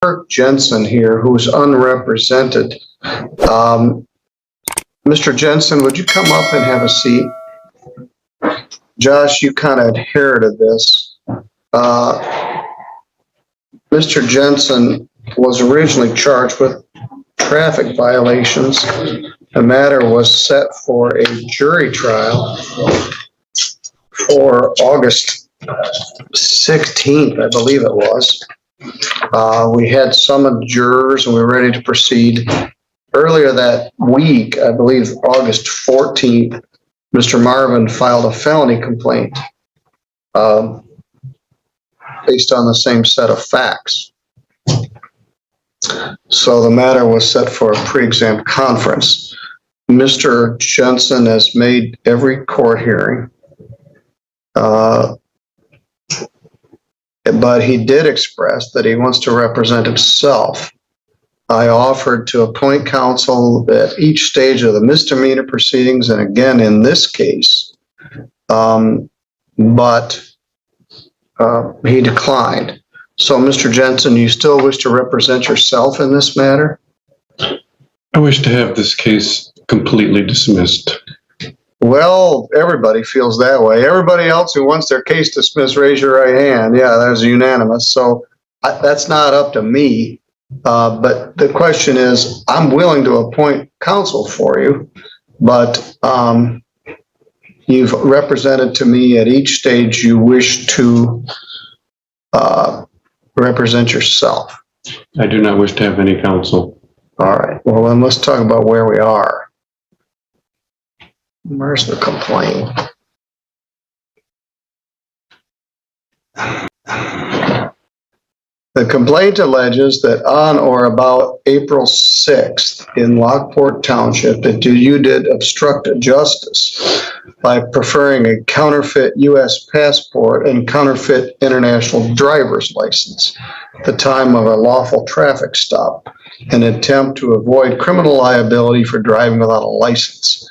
Kirk Jensen here, who's unrepresented. Mr. Jensen, would you come up and have a seat? Josh, you kind of inherited this. Mr. Jensen was originally charged with traffic violations. The matter was set for a jury trial for August 16th, I believe it was. We had summoned jurors and we were ready to proceed. Earlier that week, I believe August 14th, Mr. Marvin filed a felony complaint based on the same set of facts. So the matter was set for a pre-exam conference. Mr. Jensen has made every court hearing, but he did express that he wants to represent himself. I offered to appoint counsel at each stage of the misdemeanor proceedings, and again in this case, but he declined. So, Mr. Jensen, you still wish to represent yourself in this matter? I wish to have this case completely dismissed. Well, everybody feels that way. Everybody else who wants their case dismissed, raise your right hand. Yeah, that's unanimous. So that's not up to me. But the question is, I'm willing to appoint counsel for you, but you've represented to me at each stage you wish to represent yourself. I do not wish to have any counsel. All right. Well, then let's talk about where we are. Where's the complaint? The complaint alleges that on or about April 6th in Lockport Township, that you did obstruct justice by preferring a counterfeit U.S. passport and counterfeit international driver's license at the time of a lawful traffic stop, an attempt to avoid criminal liability for driving without a license.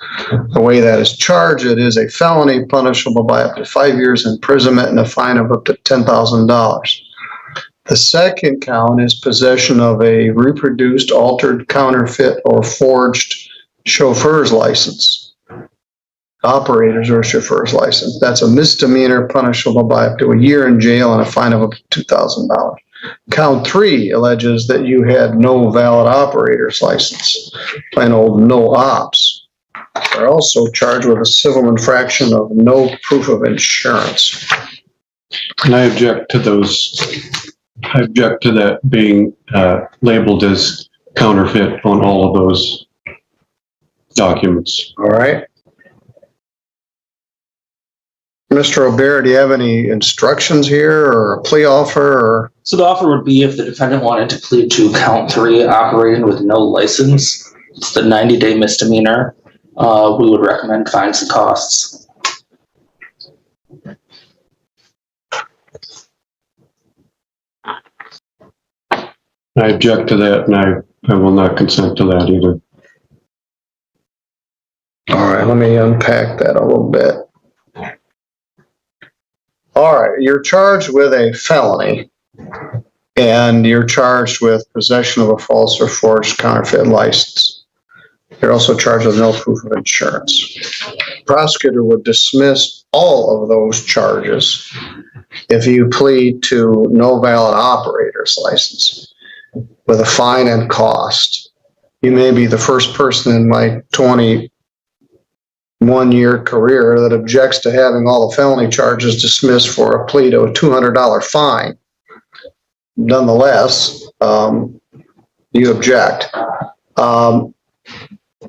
The way that is charged, it is a felony punishable by up to 5 years imprisonment and a fine of up to $10,000. The second count is possession of a reproduced, altered, counterfeit, or forged chauffeur's license. Operator's or chauffeur's license. That's a misdemeanor punishable by up to a year in jail and a fine of up to $2,000. Count 3 alleges that you had no valid operator's license, plain old no ops. They're also charged with a civil infraction of no proof of insurance. And I object to those. I object to that being labeled as counterfeit on all of those documents. All right. Mr. O'Bear, do you have any instructions here or a plea offer? Or? So the offer would be if the defendant wanted to plead to count 3, operating with no license, it's the 90-day misdemeanor. We would recommend fines and costs. I object to that, and I will not consent to that either. All right, let me unpack that a little bit. All right, you're charged with a felony, and you're charged with possession of a false or forged counterfeit license. You're also charged with no proof of insurance. The prosecutor would dismiss all of those charges if you plead to no valid operator's license with a fine and cost. You may be the first person in my 21-year career that objects to having all the felony charges dismissed for a plea to a $200 fine. Nonetheless, you object.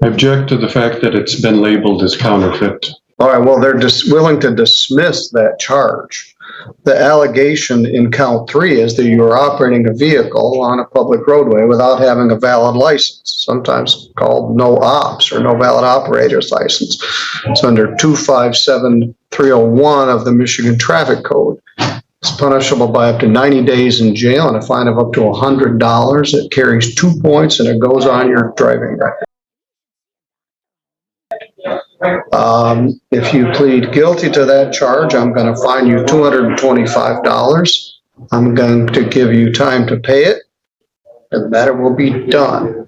I object to the fact that it's been labeled as counterfeit. All right, well, they're just willing to dismiss that charge. The allegation in count 3 is that you are operating a vehicle on a public roadway without having a valid license, sometimes called no ops or no valid operator's license. It's under 257301 of the Michigan Traffic Code. It's punishable by up to 90 days in jail and a fine of up to $100. It carries 2 points and it goes on your driving record. If you plead guilty to that charge, I'm going to fine you $225. I'm going to give you time to pay it. and the matter will be done.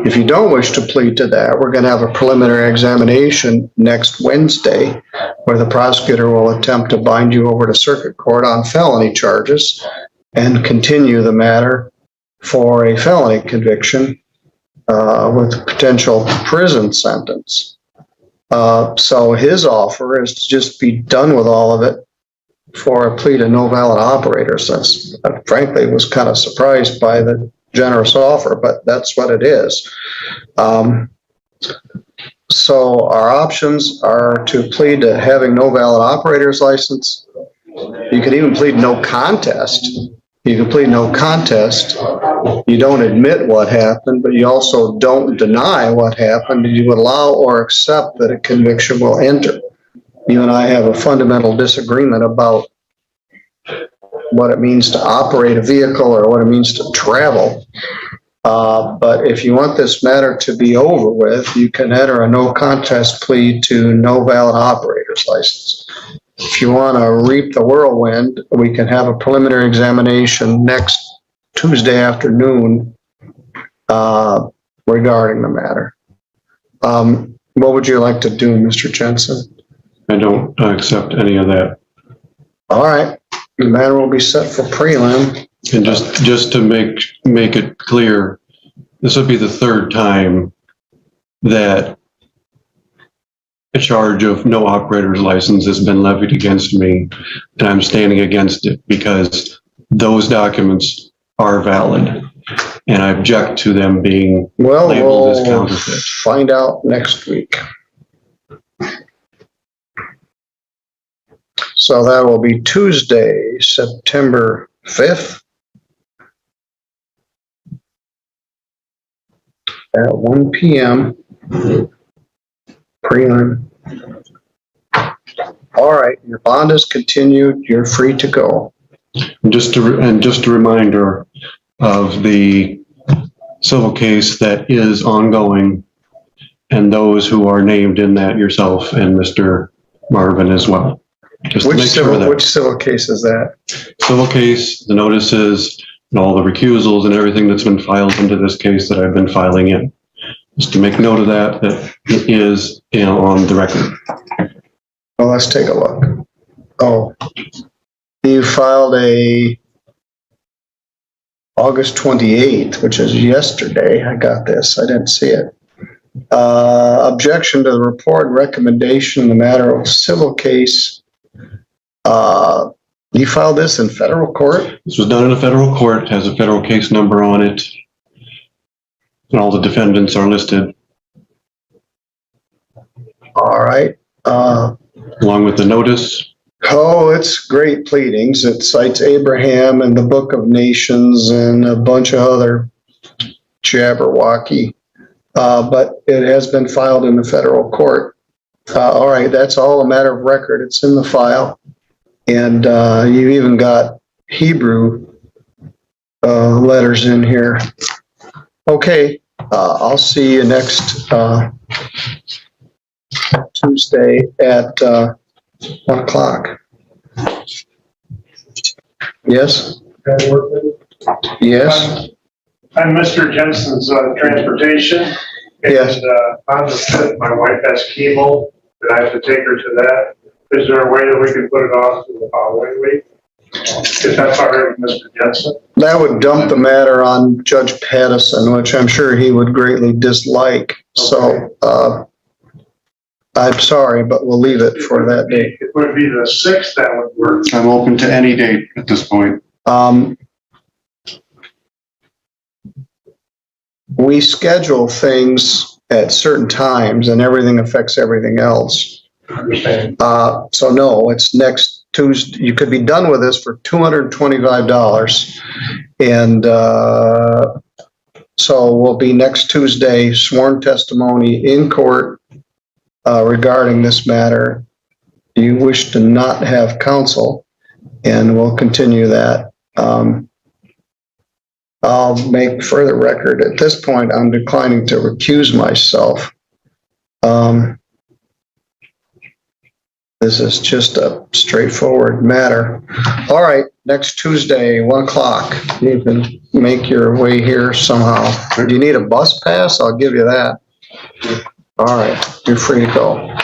If you don't wish to plead to that, we're going to have a preliminary examination next Wednesday where the prosecutor will attempt to bind you over to circuit court on felony charges and continue the matter for a felony conviction with a potential prison sentence. So his offer is to just be done with all of it for a plea to no valid operators. That's, frankly, was kind of surprised by the generous offer, but that's what it is. So our options are to plead to having no valid operator's license. You could even plead no contest. You can plead no contest. You don't admit what happened, but you also don't deny what happened. You allow or accept that a conviction will enter. You and I have a fundamental disagreement about what it means to operate a vehicle or what it means to travel. But if you want this matter to be over with, you can enter a no contest plea to no valid operator's license. If you want to reap the whirlwind, we can have a preliminary examination next Tuesday afternoon regarding the matter. What would you like to do, Mr. Jensen? I don't accept any of that. All right, the matter will be set for prelim. And just to make it clear, this would be the third time that a charge of no operator's license has been levied against me, and I'm standing against it because those documents are valid, and I object to them being labeled as counterfeit. Find out next week. So that will be Tuesday, September 5th at 1 p.m. Prelim. All right, your bond is continued. You're free to go. And just a reminder of the civil case that is ongoing, and those who are named in that, yourself and Mr. Marvin as well. Just to make sure that which civil case is that? civil case, the notices, and all the recusals and everything that's been filed into this case that I've been filing in. Just to make note of that it is on the record. Well, let's take a look. Oh, you filed a August 28th, which is yesterday. I got this. I didn't see it. Objection to the report and recommendation in the matter of civil case. You filed this in federal court? This was done in a federal court, has a federal case number on it, and all the defendants are listed. All right. Along with the notice. Oh, it's great pleadings. It cites Abraham and the Book of Nations and a bunch of other jabberwocky. But it has been filed in the federal court. All right, that's all a matter of record. It's in the file. And you even got Hebrew letters in here. Okay, I'll see you next Tuesday at 1 o'clock. Yes? Yes? I'm Mr. Jensen's transportation. Yes. And on the 5th, my wife has chemo, and I have to take her to that. Is there a way that we can put it off to the following week? If that's all right with Mr. Jensen? That would dump the matter on Judge Pattison, which I'm sure he would greatly dislike. So I'm sorry, but we'll leave it for that date. It would be the 6th that would work. I'm open to any date at this point. We schedule things at certain times and everything affects everything else. I understand. So no, it's next Tuesday. You could be done with this for $225. And so we'll be next Tuesday, sworn testimony in court regarding this matter. You wish to not have counsel, and we'll continue that. I'll make further record. At this point, I'm declining to recuse myself. This is just a straightforward matter. All right, next Tuesday, 1:00. You can make your way here somehow. Do you need a bus pass? I'll give you that. All right, you're free to go.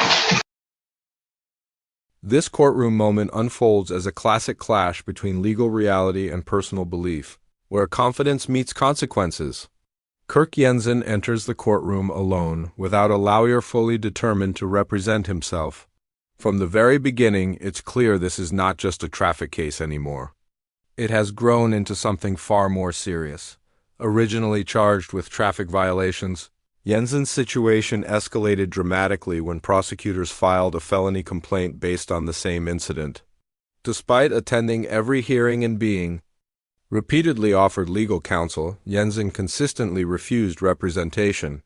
This courtroom moment unfolds as a classic clash between legal reality and personal belief, where confidence meets consequences. Kirk Jensen enters the courtroom alone, without a lawyer fully determined to represent himself. From the very beginning, it's clear this is not just a traffic case anymore. It has grown into something far more serious. Originally charged with traffic violations, Jensen's situation escalated dramatically when prosecutors filed a felony complaint based on the same incident. Despite attending every hearing and being repeatedly offered legal counsel, Jensen consistently refused representation.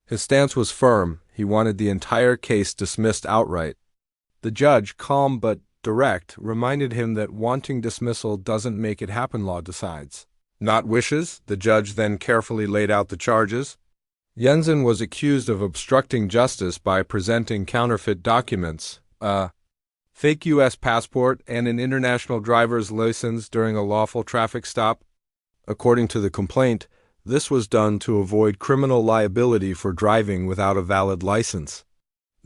His stance was firm. He wanted the entire case dismissed outright. The judge, calm but direct, reminded him that wanting dismissal doesn't make it happen, law decides. Not wishes. The judge then carefully laid out the charges. Jensen was accused of obstructing justice by presenting counterfeit documents, a fake U.S. passport, and an international driver's license during a lawful traffic stop. According to the complaint, this was done to avoid criminal liability for driving without a valid license.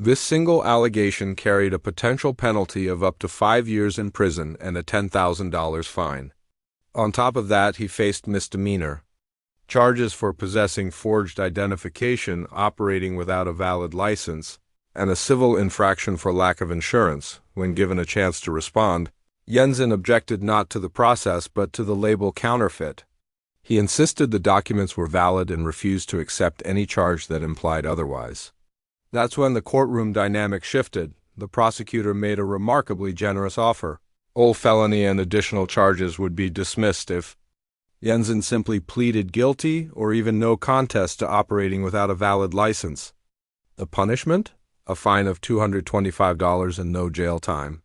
This single allegation carried a potential penalty of up to 5 years in prison and a $10,000 fine. On top of that, he faced misdemeanor charges for possessing forged identification, operating without a valid license, and a civil infraction for lack of insurance. When given a chance to respond, Jensen objected not to the process but to the label counterfeit. He insisted the documents were valid and refused to accept any charge that implied otherwise. That's when the courtroom dynamic shifted. The prosecutor made a remarkably generous offer. All felony and additional charges would be dismissed if Jensen simply pleaded guilty or even no contest to operating without a valid license. The punishment? A fine of $225 and no jail time.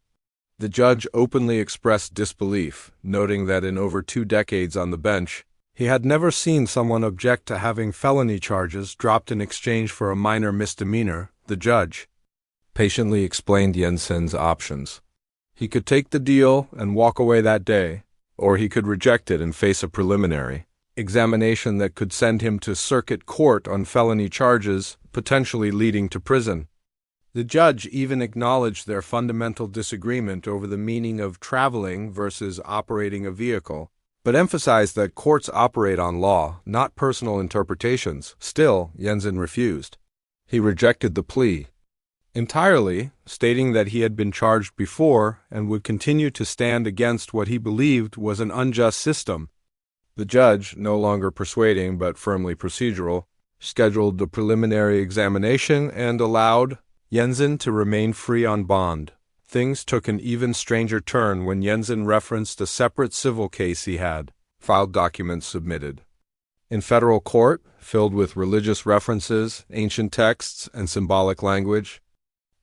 The judge openly expressed disbelief, noting that in over 2 decades on the bench, he had never seen someone object to having felony charges dropped in exchange for a minor misdemeanor. The judge patiently explained Jensen's options. He could take the deal and walk away that day, or he could reject it and face a preliminary examination that could send him to circuit court on felony charges, potentially leading to prison. The judge even acknowledged their fundamental disagreement over the meaning of traveling versus operating a vehicle, but emphasized that courts operate on law, not personal interpretations. Still, Jensen refused. He rejected the plea entirely, stating that he had been charged before and would continue to stand against what he believed was an unjust system. The judge, no longer persuading but firmly procedural, scheduled the preliminary examination and allowed Jensen to remain free on bond. Things took an even stranger turn when Jensen referenced a separate civil case he had, filed documents submitted. In federal court, filled with religious references, ancient texts, and symbolic language,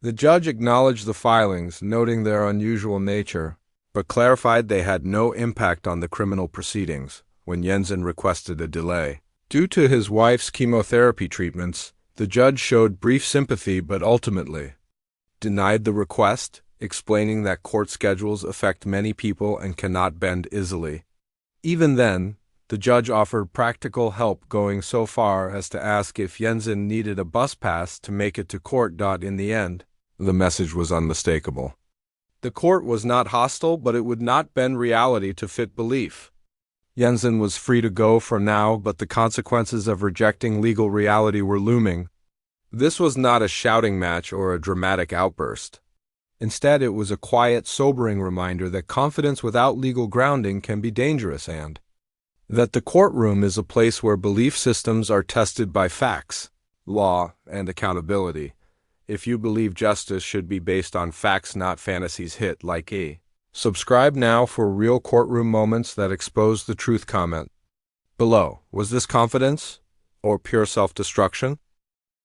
the judge acknowledged the filings, noting their unusual nature, but clarified they had no impact on the criminal proceedings when Jensen requested a delay. Due to his wife's chemotherapy treatments, the judge showed brief sympathy but ultimately denied the request, explaining that court schedules affect many people and cannot bend easily. Even then, the judge offered practical help, going so far as to ask if Jensen needed a bus pass to make it to court. In the end, the message was unmistakable. The court was not hostile, but it would not bend reality to fit belief. Jensen was free to go for now, but the consequences of rejecting legal reality were looming. This was not a shouting match or a dramatic outburst. Instead, it was a quiet, sobering reminder that confidence without legal grounding can be dangerous, and that the courtroom is a place where belief systems are tested by facts, law, and accountability. If you believe justice should be based on facts, not fantasies, hit like E. Subscribe now for real courtroom moments that expose the truth. Comment below. Was this confidence or pure self-destruction?